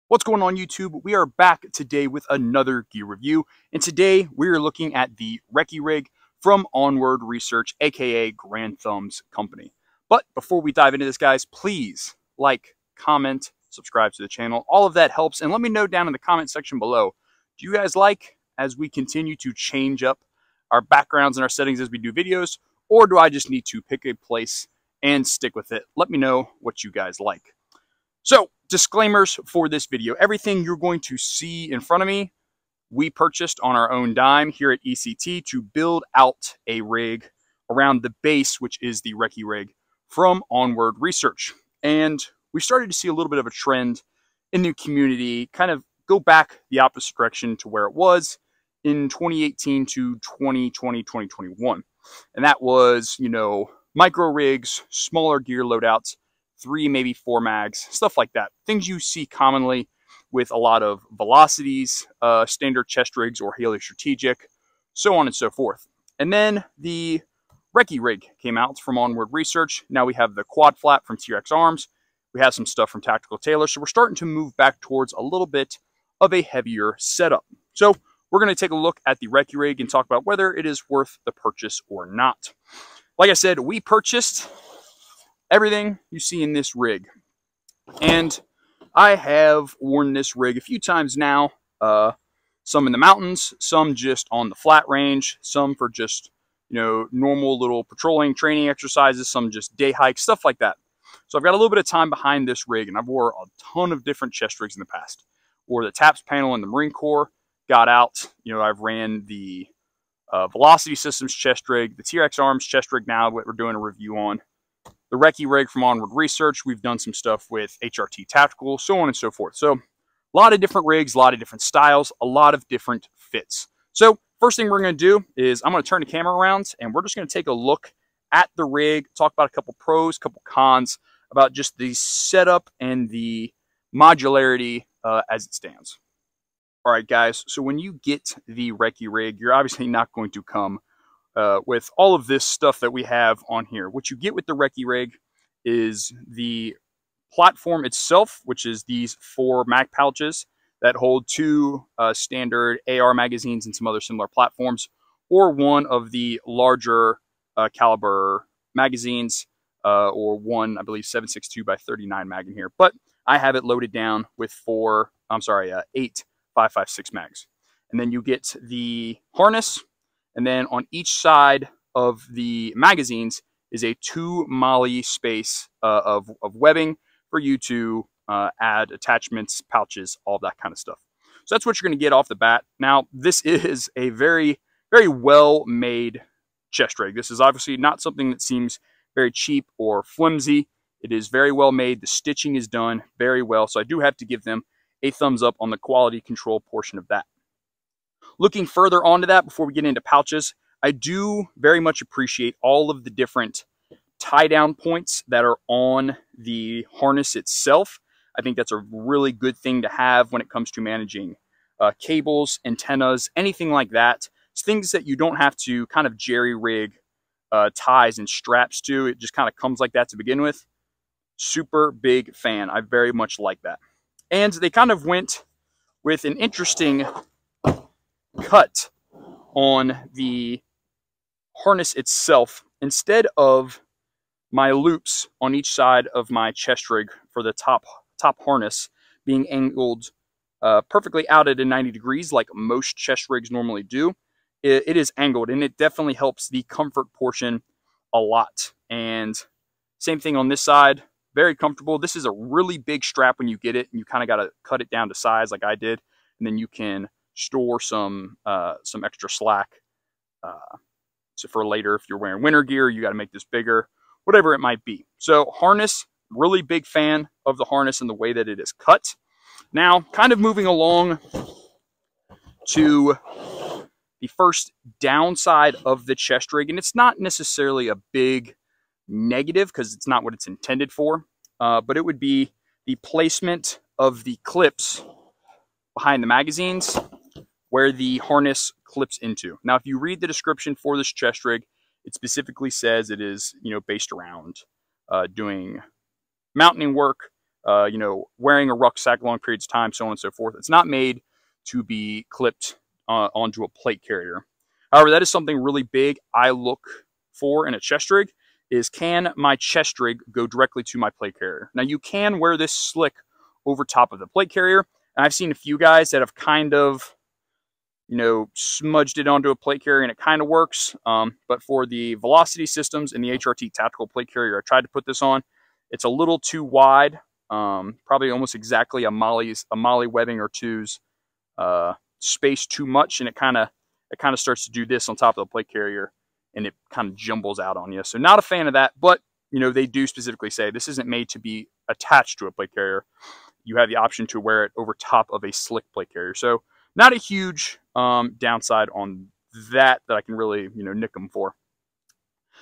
What's going on YouTube? We are back today with another gear review, and today we are looking at the RECCE Rig from Onward Research, aka Grand Thumbs Company. But before we dive into this, guys, please like, comment, subscribe to the channel. All of that helps, and let me know down in the comment section below, do you guys like as we continue to change up our backgrounds and our settings as we do videos, or do I just need to pick a place and stick with it? Let me know what you guys like. So, disclaimers for this video. Everything you're going to see in front of me, we purchased on our own dime here at ECT to build out a rig around the base, which is the RECCE Rig from Onward Research. And we started to see a little bit of a trend in the community, kind of go back the opposite direction to where it was in 2018 to 2020, 2021. And that was, micro rigs, smaller gear loadouts, 3, maybe 4 mags, stuff like that. Things you see commonly with a lot of velocities, standard chest rigs or Haley Strategic, so on and so forth. And then the RECCE Rig came out from Onward Research. Now we have the quad flat from RECCE Arms. We have some stuff from Tactical Tailor. So we're starting to move back towards a little bit of a heavier setup. So we're going to take a look at the RECCE Rig and talk about whether it is worth the purchase or not. Like I said, we purchased everything you see in this rig, and I have worn this rig a few times now, some in the mountains, some just on the flat range, some for just normal little patrolling training exercises, some just day hikes, stuff like that. So I've got a little bit of time behind this rig, and I've wore a ton of different chest rigs in the past. Wore the TAPS panel in the Marine Corps, got out, I've ran the Velocity Systems chest rig, the RECCE Arms chest rig now, what we're doing a review on. The RECCE Rig from Onward Research. We've done some stuff with HRT Tactical, so on and so forth. So a lot of different rigs, a lot of different styles, a lot of different fits. So first thing we're going to do is I'm going to turn the camera around, and we're just going to take a look at the rig, talk about a couple pros, a couple cons, about just the setup and the modularity as it stands. All right, guys, so when you get the RECCE Rig, you're obviously not going to come with all of this stuff that we have on here. What you get with the RECCE Rig is the platform itself, which is these 4 mag pouches that hold 2 standard AR magazines and some other similar platforms, or one of the larger caliber magazines, or one, I believe, 7.62 by 39 mag in here. But I have it loaded down with 8 5.56 mags. And then you get the harness, and then on each side of the magazines is a 2 MOLLE space of webbing for you to add attachments, pouches, all that kind of stuff. So that's what you're going to get off the bat. Now, this is a very, very well-made chest rig. This is obviously not something that seems very cheap or flimsy. It is very well made. The stitching is done very well. So I do have to give them a thumbs up on the quality control portion of that. Looking further onto that, before we get into pouches, I do very much appreciate all of the different tie-down points that are on the harness itself. I think that's a really good thing to have when it comes to managing cables, antennas, anything like that. It's things that you don't have to kind of jerry-rig ties and straps to. It just kind of comes like that to begin with. Super big fan. I very much like that. And they kind of went with an interesting cut on the harness itself. Instead of my loops on each side of my chest rig for the top harness being angled perfectly out at a 90 degrees like most chest rigs normally do, it is angled, and it definitely helps the comfort portion a lot. And same thing on this side, very comfortable. This is a really big strap when you get it, and you kind of got to cut it down to size like I did, and then you can store some extra slack so for later. If you're wearing winter gear, you got to make this bigger, whatever it might be. So harness, really big fan of the harness and the way that it is cut. Now, kind of moving along to the first downside of the chest rig, and it's not necessarily a big negative because it's not what it's intended for, but it would be the placement of the clips behind the magazines where the harness clips into. Now, if you read the description for this chest rig, it specifically says it is, based around doing mountaining work, you know, wearing a rucksack long periods of time, so on and so forth. It's not made to be clipped onto a plate carrier. However, that is something really big I look for in a chest rig, is can my chest rig go directly to my plate carrier? Now, you can wear this slick over top of the plate carrier, and I've seen a few guys that have kind of, you know, smudged it onto a plate carrier and it kind of works. But for the velocity systems and the HRT tactical plate carrier I tried to put this on, it's a little too wide, probably almost exactly a Molly webbing or two's space too much, and it kind of starts to do this on top of the plate carrier, and it kind of jumbles out on you. So not a fan of that, but you know, they do specifically say this isn't made to be attached to a plate carrier. You have the option to wear it over top of a slick plate carrier. So not a huge downside on that I can really, you know, nick them for.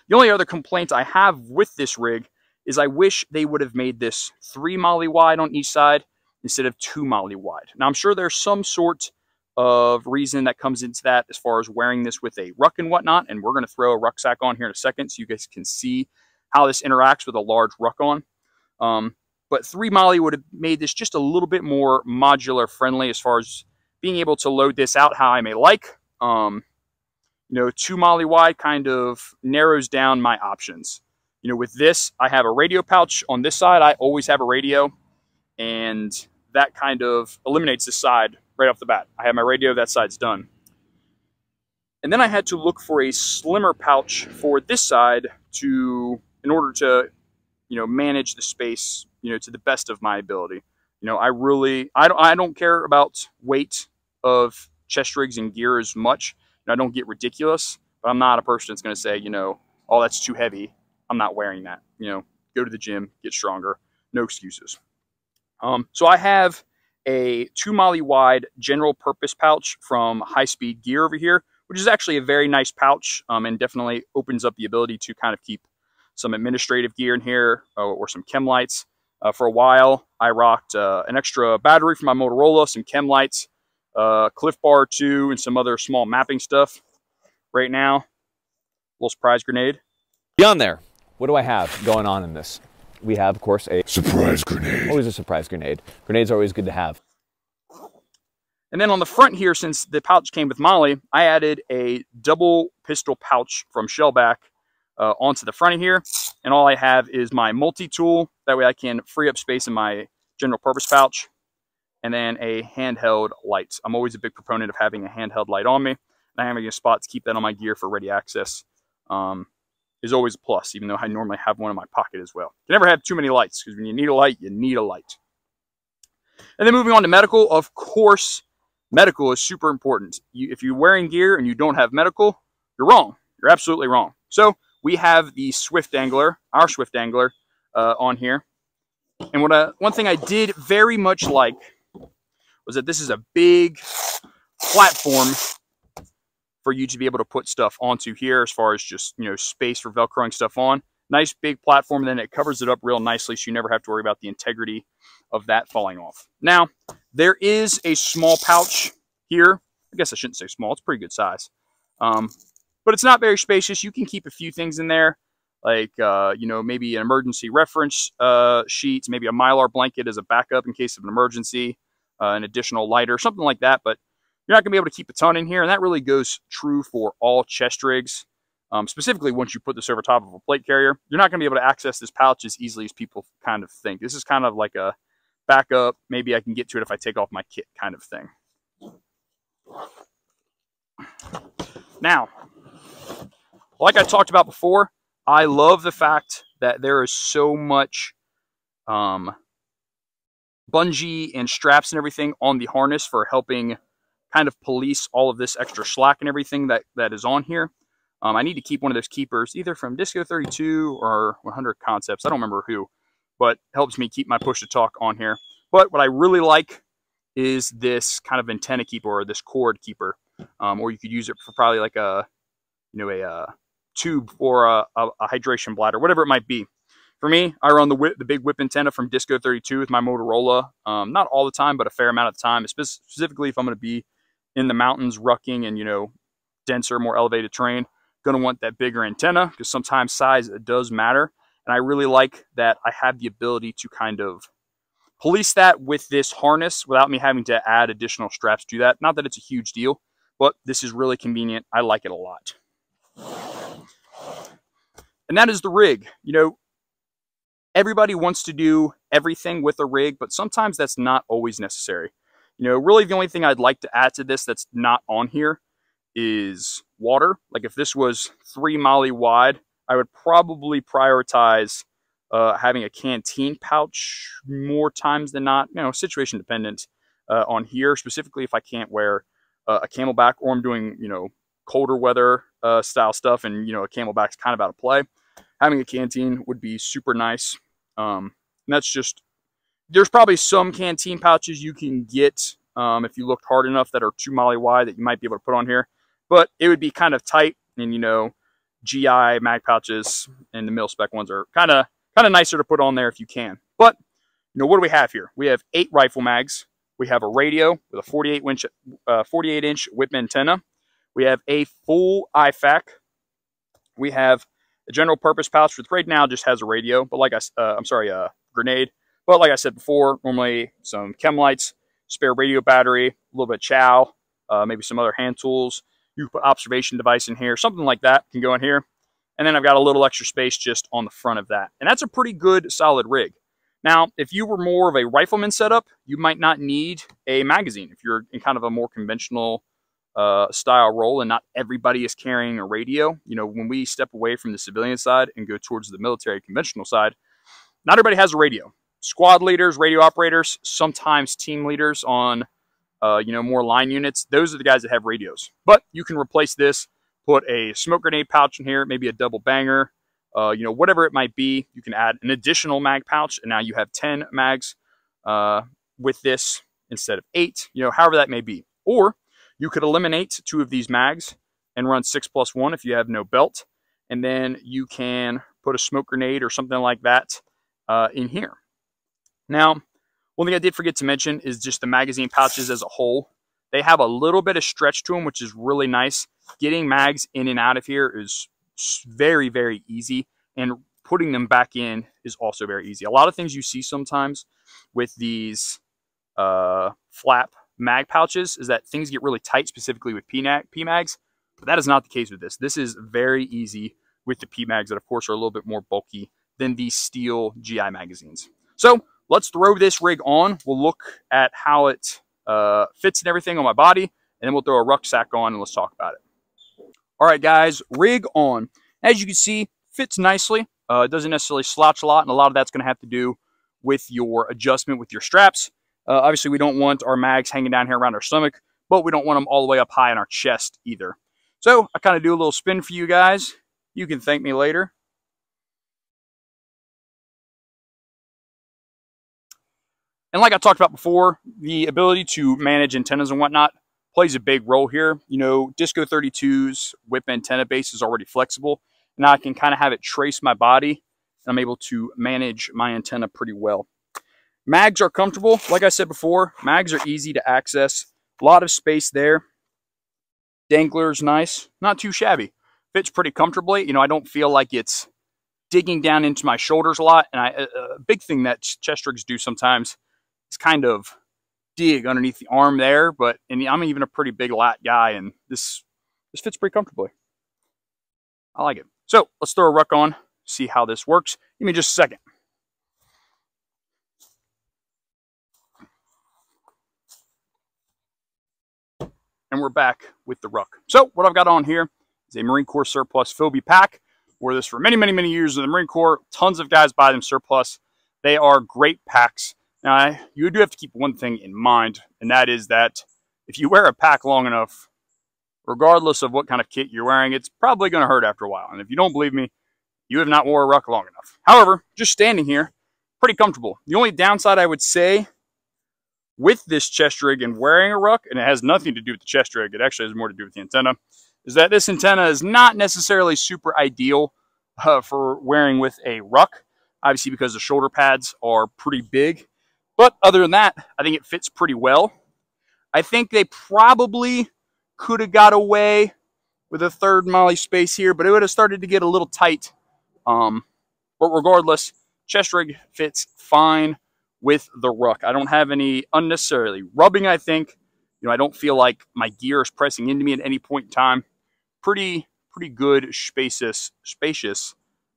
The only other complaint I have with this rig is I wish they would have made this 3 Molly wide on each side instead of 2 Molly wide. Now, I'm sure there's some sort of reason that comes into that as far as wearing this with a ruck and whatnot, and we're going to throw a rucksack on here in a second so you guys can see how this interacts with a large ruck on. But 3 Molly would have made this just a little bit more modular friendly as far as being able to load this out how I may like. You know, 2 Molly wide kind of narrows down my options. You know, with this, I have a radio pouch on this side. I always have a radio, and that kind of eliminates this side right off the bat. I have my radio, that side's done. And then I had to look for a slimmer pouch for this side in order to, you know, manage the space, you know, to the best of my ability. You know, I don't care about weight of chest rigs and gear as much. You know, I don't get ridiculous, but I'm not a person that's going to say, you know, oh, that's too heavy, I'm not wearing that. You know, go to the gym, get stronger, no excuses. So I have a 2 Molly wide general purpose pouch from High Speed Gear over here, which is actually a very nice pouch, and definitely opens up the ability to kind of keep some administrative gear in here, or some chem lights. For a while, I rocked an extra battery for my Motorola, some chem lights, Cliff Bar 2, and some other small mapping stuff. Right now, little surprise grenade. Beyond there, what do I have going on in this? We have, of course, a surprise grenade. Always a surprise grenade. Grenades are always good to have. And then on the front here, since the pouch came with Molly, I added a double pistol pouch from Shellback onto the front of here. And all I have is my multi-tool. That way I can free up space in my general purpose pouch. And then a handheld light. I'm always a big proponent of having a handheld light on me. And having a spot to keep that on my gear for ready access is always a plus, even though I normally have one in my pocket as well. You never have too many lights, because when you need a light, you need a light. And then moving on to medical, of course, medical is super important. If you're wearing gear and you don't have medical, you're wrong. You're absolutely wrong. So we have the Swift Angler, our Swift Angler, on here. And one thing I did very much like was that this is a big platform for you to be able to put stuff onto here, as far as just, you know, space for Velcroing stuff on. Nice big platform, and then it covers it up real nicely, so you never have to worry about the integrity of that falling off. Now, there is a small pouch here. I guess I shouldn't say small, it's pretty good size. But it's not very spacious. You can keep a few things in there, like, you know, maybe an emergency reference sheet, maybe a Mylar blanket as a backup in case of an emergency, an additional lighter, something like that. But you're not going to be able to keep a ton in here, and that really goes true for all chest rigs. Specifically, once you put this over top of a plate carrier, you're not going to be able to access this pouch as easily as people kind of think. This is kind of like a backup. Maybe I can get to it if I take off my kit kind of thing. Now, like I talked about before, I love the fact that there is so much bungee and straps and everything on the harness for helping kind of police all of this extra slack and everything that is on here. I need to keep one of those keepers, either from Disco 32 or 100 Concepts. I don't remember who, but helps me keep my push to talk on here. But what I really like is this kind of antenna keeper, or this cord keeper, or you could use it for probably like a, you know, a tube or a hydration bladder, whatever it might be. For me, I run the big whip antenna from Disco 32 with my Motorola. Not all the time, but a fair amount of the time, specifically if I'm going to be in the mountains rucking and, you know, denser, more elevated terrain. Going to want that bigger antenna, because sometimes size does matter. And I really like that I have the ability to kind of police that with this harness without me having to add additional straps to that. Not that it's a huge deal, but this is really convenient. I like it a lot. And that is the rig. You know, everybody wants to do everything with a rig, but sometimes that's not always necessary. You know, really the only thing I'd like to add to this that's not on here is water. Like if this was 3 MOLLE wide, I would probably prioritize having a canteen pouch more times than not. You know, situation dependent on here, specifically if I can't wear a camelback or I'm doing, you know, colder weather style stuff and, you know, a camelback's kind of out of play. Having a canteen would be super nice. And that's just, there's probably some canteen pouches you can get if you looked hard enough that are 2 MOLLE wide that you might be able to put on here. But it would be kind of tight, and you know, GI mag pouches and the mil spec ones are kind of nicer to put on there if you can. But you know, what do we have here? We have 8 rifle mags. We have a radio with a 48-inch whip antenna. We have a full IFAK. We have a general purpose pouch, which right now just has a radio, but like grenade. But like I said before, normally some chem lights, spare radio battery, a little bit of chow, maybe some other hand tools. You can put observation device in here, something like that can go in here. And then I've got a little extra space just on the front of that. And that's a pretty good solid rig. Now, if you were more of a rifleman setup, you might not need a magazine. If you're in kind of a more conventional style role and not everybody is carrying a radio. You know, when we step away from the civilian side and go towards the military conventional side, not everybody has a radio. Squad leaders, radio operators, sometimes team leaders on, you know, more line units. Those are the guys that have radios. But you can replace this, put a smoke grenade pouch in here, maybe a double banger, you know, whatever it might be. You can add an additional mag pouch, and now you have 10 mags with this instead of 8, you know, however that may be. Or you could eliminate 2 of these mags and run 6+1 if you have no belt. And then you can put a smoke grenade or something like that in here. Now, one thing I did forget to mention is just the magazine pouches as a whole. They have a little bit of stretch to them, which is really nice. Getting mags in and out of here is very, very easy. And putting them back in is also very easy. A lot of things you see sometimes with these flap mag pouches is that things get really tight, specifically with PMags, but that is not the case with this. This is very easy with the PMags that, of course, are a little bit more bulky than these steel GI magazines. So let's throw this rig on. We'll look at how it fits and everything on my body, and then we'll throw a rucksack on and let's talk about it. All right, guys, rig on. As you can see, fits nicely. It doesn't necessarily slouch a lot, and a lot of that's going to have to do with your adjustment with your straps. Obviously, we don't want our mags hanging down here around our stomach, but we don't want them all the way up high in our chest either. So I kind of do a little spin for you guys. You can thank me later. And like I talked about before, the ability to manage antennas and whatnot plays a big role here. You know, Disco 32's whip antenna base is already flexible. Now I can kind of have it trace my body, and I'm able to manage my antenna pretty well. Mags are comfortable. Like I said before, mags are easy to access. A lot of space there. Dangler's nice. Not too shabby. Fits pretty comfortably. You know, I don't feel like it's digging down into my shoulders a lot. And a big thing that chest rigs do sometimes is kind of dig underneath the arm there. But I'm even a pretty big lat guy, and this fits pretty comfortably. I like it. So let's throw a ruck on, see how this works. Give me just a second. And we're back with the ruck. So what I've got on here is a Marine Corps surplus Phobie pack. Wore this for many, many, many years in the Marine Corps. Tons of guys buy them surplus. They are great packs. Now, you do have to keep one thing in mind, and that is that if you wear a pack long enough, regardless of what kind of kit you're wearing, it's probably going to hurt after a while. And if you don't believe me, you have not wore a ruck long enough. However, just standing here, pretty comfortable. The only downside I would say with this chest rig and wearing a ruck, and it has nothing to do with the chest rig, it actually has more to do with the antenna, is that this antenna is not necessarily super ideal for wearing with a ruck, obviously because the shoulder pads are pretty big. But other than that, I think it fits pretty well. I think they probably could have got away with a 3rd MOLLE space here, but it would have started to get a little tight. But regardless, chest rig fits fine with the ruck. I don't have any unnecessarily rubbing, I think. I don't feel like my gear is pressing into me at any point in time. Pretty good, spacious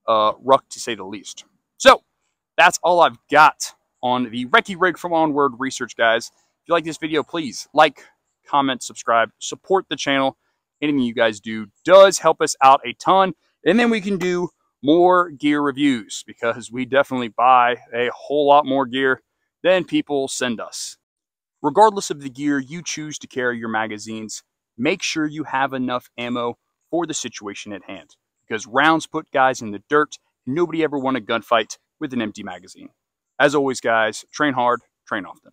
ruck, to say the least. So that's all I've got on the RECCE Rig from Onward Research, guys. If you like this video, please like, comment, subscribe, support the channel. Anything you guys do does help us out a ton. And then we can do more gear reviews, because we definitely buy a whole lot more gear than people send us. Regardless of the gear you choose to carry your magazines, make sure you have enough ammo for the situation at hand, because rounds put guys in the dirt, and nobody ever won a gunfight with an empty magazine. As always, guys, train hard, train often.